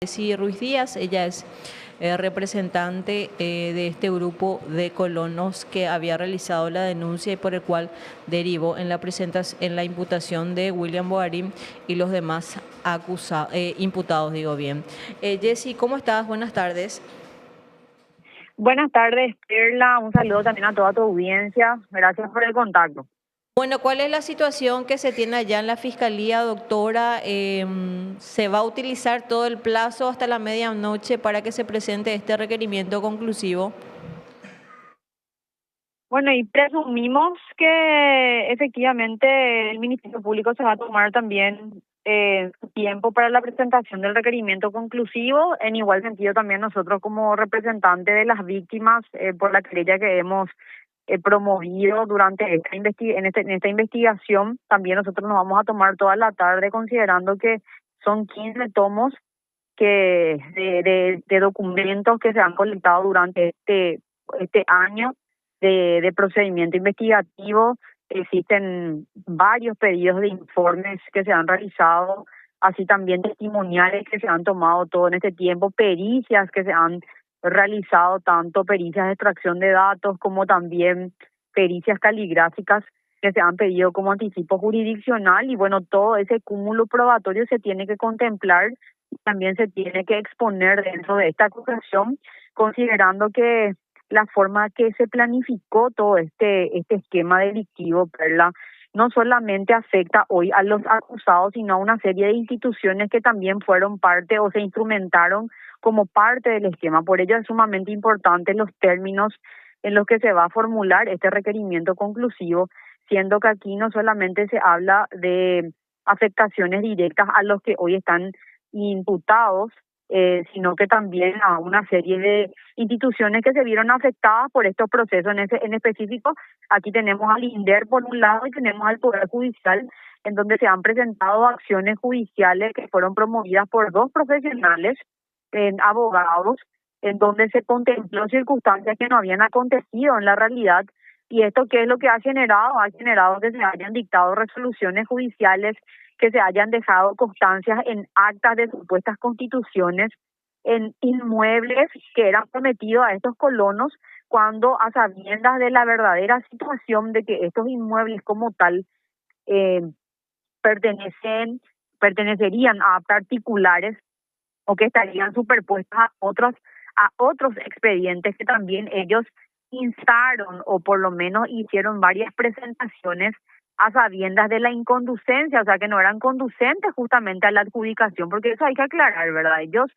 Ceci Ruiz Díaz. Ella es representante de este grupo de colonos que había realizado la denuncia y por el cual derivó en en la imputación de William Boarín y los demás imputados, digo bien. Jessy, ¿cómo estás? Buenas tardes. Buenas tardes, Perla. Un saludo también a toda tu audiencia. Gracias por el contacto. Bueno, ¿cuál es la situación que se tiene allá en la fiscalía, doctora? ¿Se va a utilizar todo el plazo hasta la medianoche para que se presente este requerimiento conclusivo? Bueno, y presumimos que efectivamente el Ministerio Público se va a tomar también su tiempo para la presentación del requerimiento conclusivo. En igual sentido, también nosotros como representantes de las víctimas por la querella que hemos promovido durante en esta investigación, también nosotros nos vamos a tomar toda la tarde considerando que son 15 tomos de documentos que se han colectado durante este año de procedimiento investigativo. Existen varios pedidos de informes que se han realizado, así también testimoniales que se han tomado todo en este tiempo, pericias que se han realizado, tanto pericias de extracción de datos como también pericias caligráficas que se han pedido como anticipo jurisdiccional. Y bueno, todo ese cúmulo probatorio se tiene que contemplar y también se tiene que exponer dentro de esta acusación, considerando que la forma que se planificó todo este esquema delictivo, Perla, no solamente afecta hoy a los acusados, sino a una serie de instituciones que también fueron parte o se instrumentaron como parte del esquema. Por ello es sumamente importante los términos en los que se va a formular este requerimiento conclusivo, siendo que aquí no solamente se habla de afectaciones directas a los que hoy están imputados, sino que también a una serie de instituciones que se vieron afectadas por estos procesos en específico. Aquí tenemos al INDER por un lado y tenemos al Poder Judicial, en donde se han presentado acciones judiciales que fueron promovidas por dos profesionales, abogados, en donde se contempló circunstancias que no habían acontecido en la realidad. ¿Y esto qué es lo que ha generado? Ha generado que se hayan dictado resoluciones judiciales, que se hayan dejado constancias en actas de supuestas constituciones, en inmuebles que eran prometidos a estos colonos, cuando a sabiendas de la verdadera situación de que estos inmuebles como tal eh, pertenecen, pertenecerían a particulares o que estarían superpuestas a otros expedientes que también ellos instaron o por lo menos hicieron varias presentaciones a sabiendas de la inconducencia, o sea que no eran conducentes justamente a la adjudicación, porque eso hay que aclarar, ¿verdad? Ellos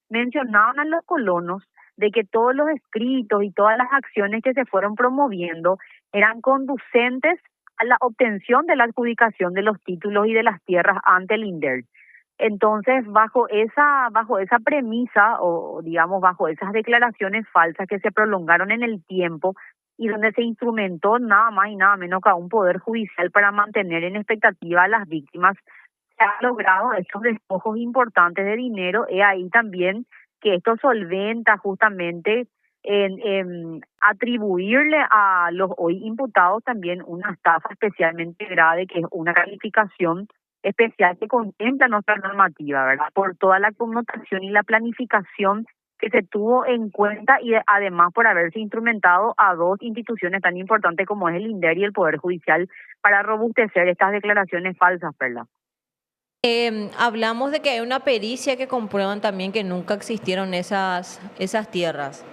mencionaban a los colonos de que todos los escritos y todas las acciones que se fueron promoviendo eran conducentes a la obtención de la adjudicación de los títulos y de las tierras ante el INDER. Entonces, bajo esa premisa o digamos bajo esas declaraciones falsas que se prolongaron en el tiempo y donde se instrumentó nada más y nada menos que a un poder judicial para mantener en expectativa a las víctimas, se han logrado estos despojos importantes de dinero. Es ahí también que esto solventa justamente en atribuirle a los hoy imputados también una estafa especialmente grave, que es una calificación especial que contempla nuestra normativa, ¿verdad? Por toda la connotación y la planificación que se tuvo en cuenta y además por haberse instrumentado a dos instituciones tan importantes como es el INDER y el Poder Judicial para robustecer estas declaraciones falsas, ¿verdad? Hablamos de que hay una pericia que comprueban también que nunca existieron esas tierras.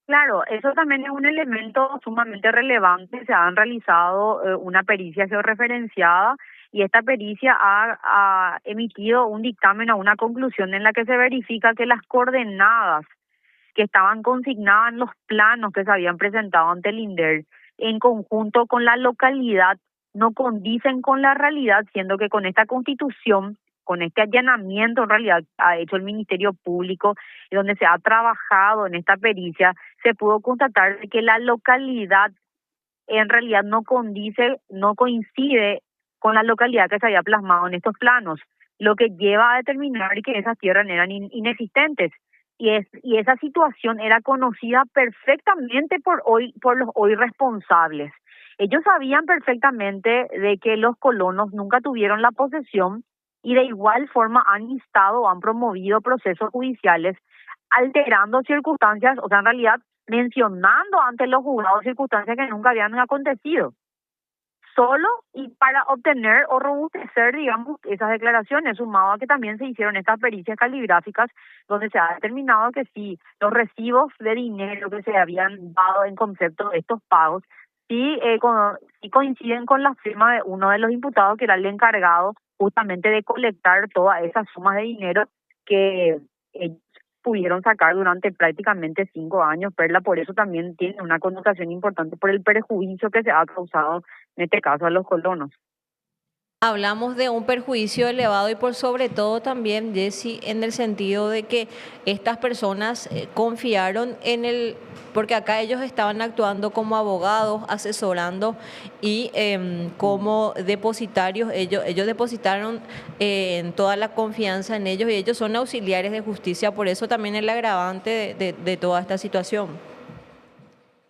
Claro, eso también es un elemento sumamente relevante. Se han realizado una pericia georreferenciada y esta pericia ha emitido un dictamen o una conclusión en la que se verifica que las coordenadas que estaban consignadas en los planos que se habían presentado ante el INDER en conjunto con la localidad no condicen con la realidad, siendo que con esta constitución, con este allanamiento en realidad ha hecho el Ministerio Público y donde se ha trabajado en esta pericia, se pudo constatar que la localidad en realidad no condice, no coincide con la localidad que se había plasmado en estos planos, lo que lleva a determinar que esas tierras eran inexistentes. Y esa situación era conocida perfectamente por los hoy responsables. Ellos sabían perfectamente de que los colonos nunca tuvieron la posesión y de igual forma han instado o han promovido procesos judiciales alterando circunstancias, o sea, en realidad mencionando ante los juzgados circunstancias que nunca habían acontecido, solo y para obtener o robustecer, digamos, esas declaraciones, sumado a que también se hicieron estas pericias caligráficas donde se ha determinado que si los recibos de dinero que se habían dado en concepto de estos pagos, sí coinciden con la firma de uno de los imputados, que era el encargado justamente de colectar todas esas sumas de dinero que ellos pudieron sacar durante prácticamente 5 años, Perla. Por eso también tiene una connotación importante por el perjuicio que se ha causado en este caso a los colonos. Hablamos de un perjuicio elevado y por sobre todo también, Jessy, en el sentido de que estas personas confiaron en porque acá ellos estaban actuando como abogados, asesorando y como depositarios, ellos depositaron en toda la confianza en ellos y ellos son auxiliares de justicia, por eso también el agravante de toda esta situación.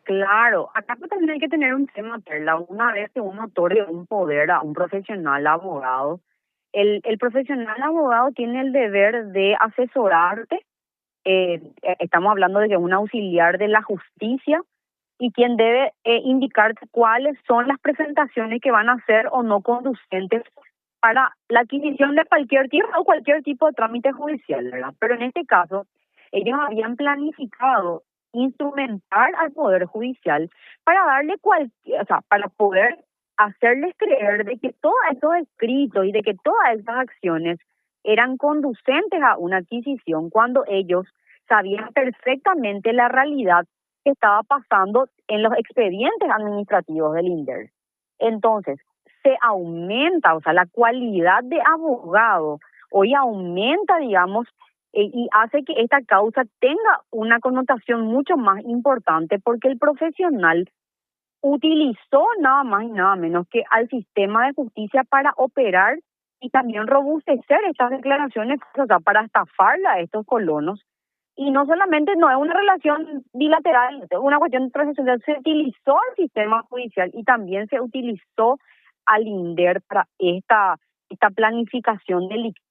Claro, acá también hay que tener un tema, Perla. Una vez que uno otorga un poder a un profesional abogado, el profesional abogado tiene el deber de asesorarte. Estamos hablando de que un auxiliar de la justicia y quien debe indicarte cuáles son las presentaciones que van a ser o no conducentes para la adquisición de cualquier tipo o cualquier tipo de trámite judicial, ¿verdad? Pero en este caso, ellos habían planificado instrumentar al Poder Judicial para darle o sea, para poder hacerles creer de que todos esos escritos y de que todas esas acciones eran conducentes a una adquisición cuando ellos sabían perfectamente la realidad que estaba pasando en los expedientes administrativos del INDER. Entonces, se aumenta, o sea, la cualidad de abogado hoy aumenta, digamos, y hace que esta causa tenga una connotación mucho más importante porque el profesional utilizó nada más y nada menos que al sistema de justicia para operar y también robustecer estas declaraciones, o sea, para estafarla a estos colonos. Y no solamente no es una relación bilateral, es una cuestión transaccional, se utilizó el sistema judicial y también se utilizó al INDER para esta planificación delictiva.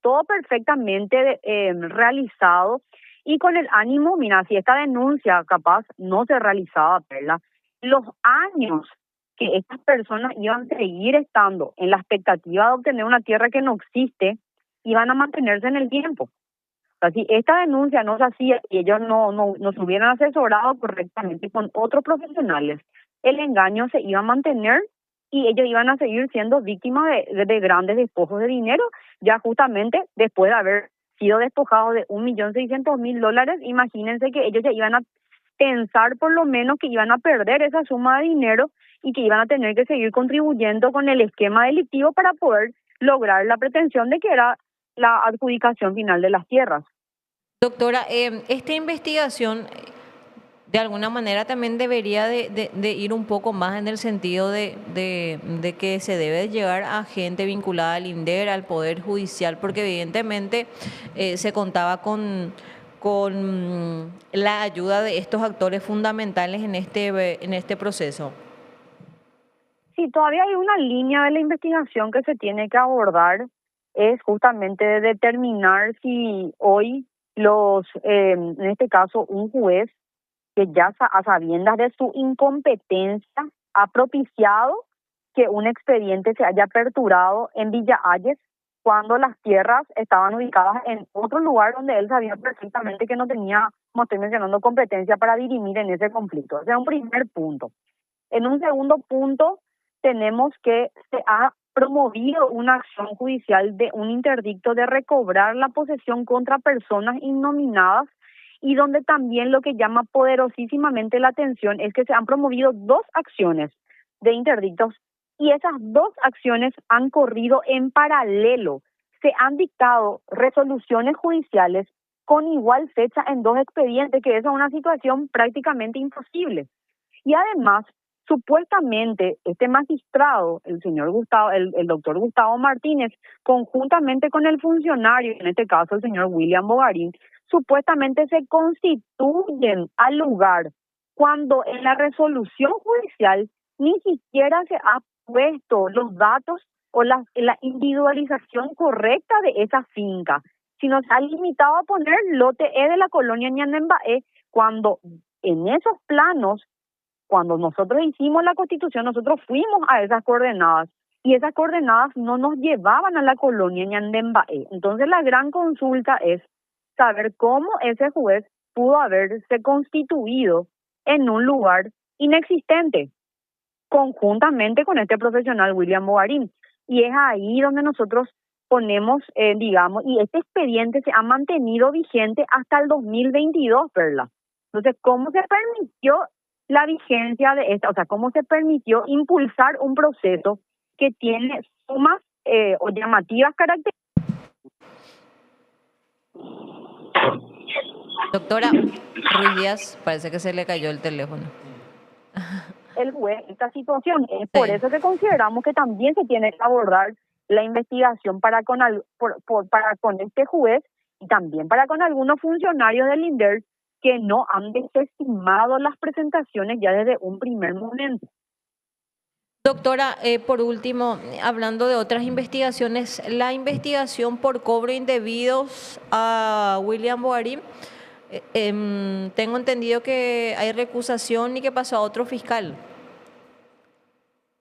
Todo perfectamente realizado y con el ánimo, mira, si esta denuncia capaz no se realizaba, Perla, los años que estas personas iban a seguir estando en la expectativa de obtener una tierra que no existe, iban a mantenerse en el tiempo. O sea, si esta denuncia no se hacía y ellos no se hubieran asesorado correctamente con otros profesionales, el engaño se iba a mantener y ellos iban a seguir siendo víctimas de grandes despojos de dinero, ya justamente después de haber sido despojados de $1.600.000. Imagínense que ellos ya iban a pensar por lo menos que iban a perder esa suma de dinero y que iban a tener que seguir contribuyendo con el esquema delictivo para poder lograr la pretensión de que era la adjudicación final de las tierras. Doctora, esta investigación de alguna manera también debería de ir un poco más en el sentido de que se debe llegar a gente vinculada al INDER, al Poder Judicial, porque evidentemente se contaba con la ayuda de estos actores fundamentales en este proceso. Sí, todavía hay una línea de la investigación que se tiene que abordar, es justamente de determinar si hoy en este caso, un juez que ya a sabiendas de su incompetencia ha propiciado que un expediente se haya aperturado en Villa Ayes cuando las tierras estaban ubicadas en otro lugar donde él sabía perfectamente que no tenía, como estoy mencionando, competencia para dirimir en ese conflicto. Ese es un primer punto. En un segundo punto, tenemos que se ha promovido una acción judicial de un interdicto de recobrar la posesión contra personas innominadas y donde también lo que llama poderosísimamente la atención es que se han promovido 2 acciones de interdictos y esas 2 acciones han corrido en paralelo. Se han dictado resoluciones judiciales con igual fecha en 2 expedientes, que esa es una situación prácticamente imposible. Y además, supuestamente, este magistrado, el señor Gustavo, el doctor Gustavo Martínez, conjuntamente con el funcionario, en este caso el señor William Bogarín, supuestamente se constituyen al lugar cuando en la resolución judicial ni siquiera se ha puesto los datos o la individualización correcta de esa finca, sino se ha limitado a poner lote E de la colonia Ñandembaé, cuando en esos planos, cuando nosotros hicimos la constitución, nosotros fuimos a esas coordenadas y esas coordenadas no nos llevaban a la colonia Ñandembaé. Entonces la gran consulta es saber cómo ese juez pudo haberse constituido en un lugar inexistente, conjuntamente con este profesional William Bogarín. Y es ahí donde nosotros ponemos, digamos, y este expediente se ha mantenido vigente hasta el 2022, Perla. Entonces, ¿cómo se permitió la vigencia de esta? O sea, ¿cómo se permitió impulsar un proceso que tiene sumas o llamativas características? Doctora Ruiz Díaz, parece que se le cayó el teléfono. El juez esta situación. Es por Sí. eso que consideramos que también se tiene que abordar la investigación para con este juez y también para con algunos funcionarios del INDER que no han desestimado las presentaciones ya desde un primer momento. Doctora, por último, hablando de otras investigaciones, la investigación por cobro indebidos a William Bogarín, tengo entendido que hay recusación y que pasó a otro fiscal.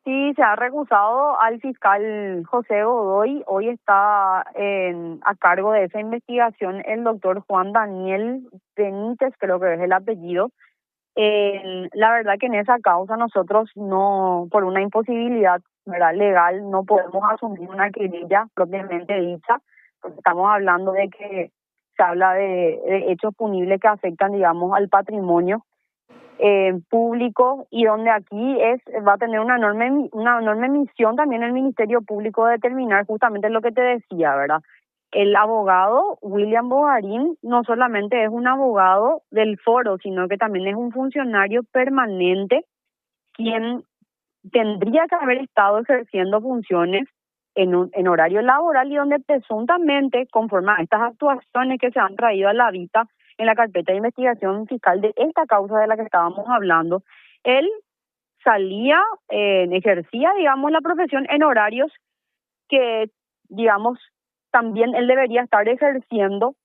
Sí, se ha recusado al fiscal José Godoy. Hoy está a cargo de esa investigación el doctor Juan Daniel Benítez, creo que es el apellido. La verdad que en esa causa nosotros no, por una imposibilidad, ¿verdad?, legal, no podemos asumir una querella propiamente dicha, porque estamos hablando de que se habla de hechos punibles que afectan, digamos, al patrimonio público, y donde aquí va a tener una enorme misión también el Ministerio Público de determinar justamente lo que te decía, ¿verdad? El abogado William Bogarín no solamente es un abogado del foro, sino que también es un funcionario permanente quien tendría que haber estado ejerciendo funciones en horario laboral y donde presuntamente, conforme a estas actuaciones que se han traído a la vista en la carpeta de investigación fiscal de esta causa de la que estábamos hablando, él salía, ejercía, digamos, la profesión en horarios que, digamos, también él debería estar ejerciendo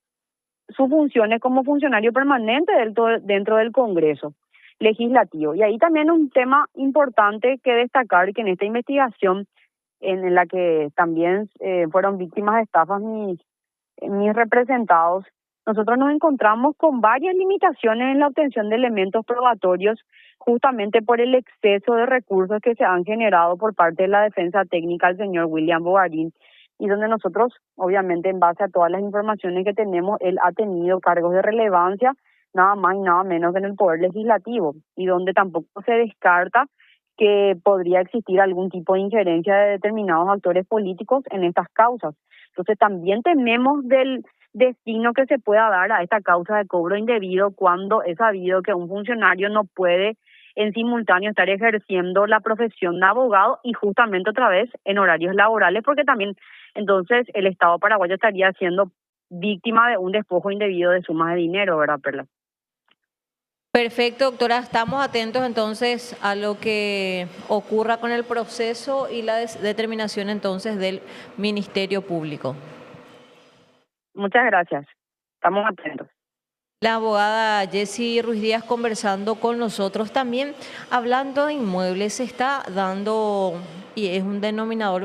sus funciones como funcionario permanente dentro del Congreso Legislativo. Y ahí también un tema importante que destacar, que en esta investigación en la que también fueron víctimas de estafas mis representados, nosotros nos encontramos con varias limitaciones en la obtención de elementos probatorios, justamente por el exceso de recursos que se han generado por parte de la defensa técnica del señor William Bogarín, y donde nosotros, obviamente, en base a todas las informaciones que tenemos, él ha tenido cargos de relevancia, nada más y nada menos que en el Poder Legislativo, y donde tampoco se descarta que podría existir algún tipo de injerencia de determinados actores políticos en estas causas. Entonces también tememos del destino que se pueda dar a esta causa de cobro indebido, cuando es sabido que un funcionario no puede en simultáneo estar ejerciendo la profesión de abogado y justamente otra vez en horarios laborales, porque también entonces el Estado paraguayo estaría siendo víctima de un despojo indebido de sumas de dinero, ¿verdad, Perla? Perfecto, doctora. Estamos atentos entonces a lo que ocurra con el proceso y la determinación entonces del Ministerio Público. Muchas gracias. Estamos atentos. La abogada Jessie Ruiz Díaz conversando con nosotros también, hablando de inmuebles, se está dando, y es un denominador